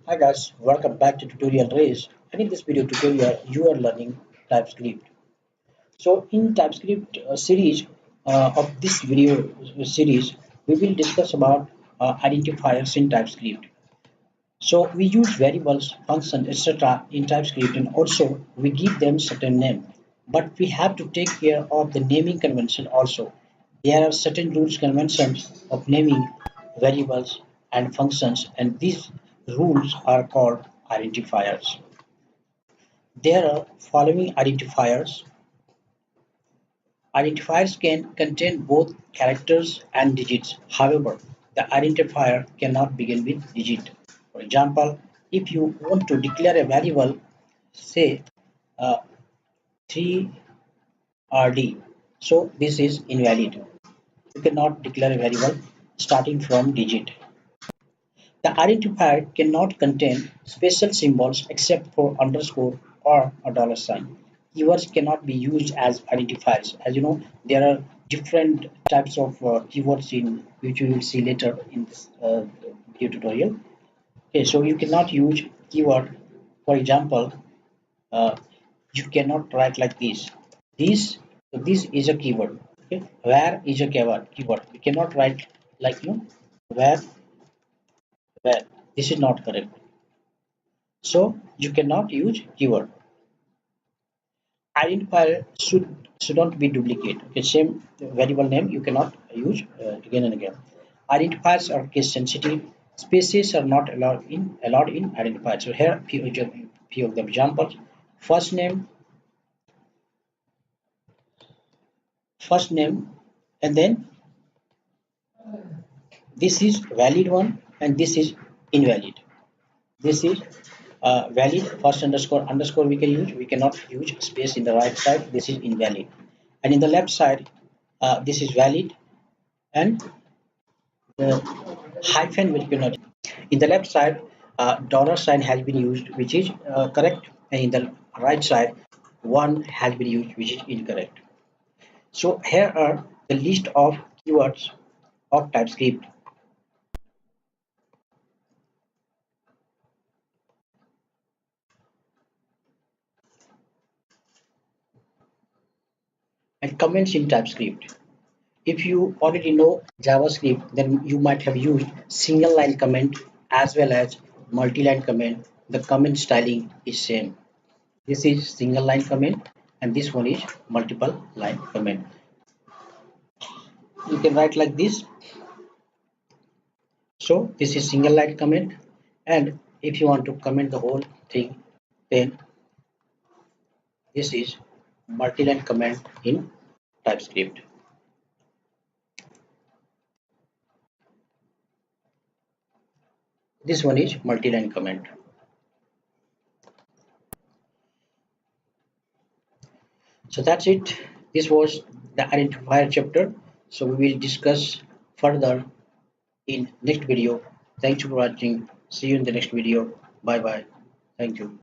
Hi guys, welcome back to tutorial race, and in this video tutorial you are learning TypeScript. So in TypeScript series of this video series we will discuss about identifiers in TypeScript. So we use variables, functions, etc. in TypeScript, and also we give them certain name. But we have to take care of the naming convention also. There are certain rules conventions of naming variables and functions, and these rules are called identifiers. There are following identifiers. Identifiers can contain both characters and digits. However, the identifier cannot begin with digit. For example, if you want to declare a variable, say uh, 3rd, so this is invalid. You cannot declare a variable starting from digit. The identifier cannot contain special symbols except for underscore or a dollar sign. Keywords cannot be used as identifiers. As you know, there are different types of keywords in which we will see later in this video tutorial. Okay, so you cannot use keyword. For example, uh, you cannot write like this. This is a keyword. Okay, where is a keyword? Keyword. You cannot write like where where. This is not correct. So you cannot use keyword. Identifier shouldn't be duplicate. Okay, same variable name you cannot use again and again. Identifiers are case sensitive. Spaces are not allowed in identifiers. So here few of the examples. First name, first name, and then this is valid one and this is invalid. This is valid first underscore we can use. We cannot use space in the right side. This is invalid. And in the left side, this is valid and the hyphen we cannot. In the left side, dollar sign has been used, which is correct. And in the right side, one has been used, which is incorrect. So here are the list of keywords of TypeScript. And comments in TypeScript. If you already know JavaScript, then you might have used single line comment as well as multi-line comment. The comment styling is same. This is single line comment and this one is multiple line comment. You can write like this. So this is single line comment, and if you want to comment the whole thing, then this is multi-line comment in TypeScript. This one is multi-line comment. So that's it. This was the identifier chapter. So we will discuss further in next video. Thanks for watching. See you in the next video. Bye bye. Thank you.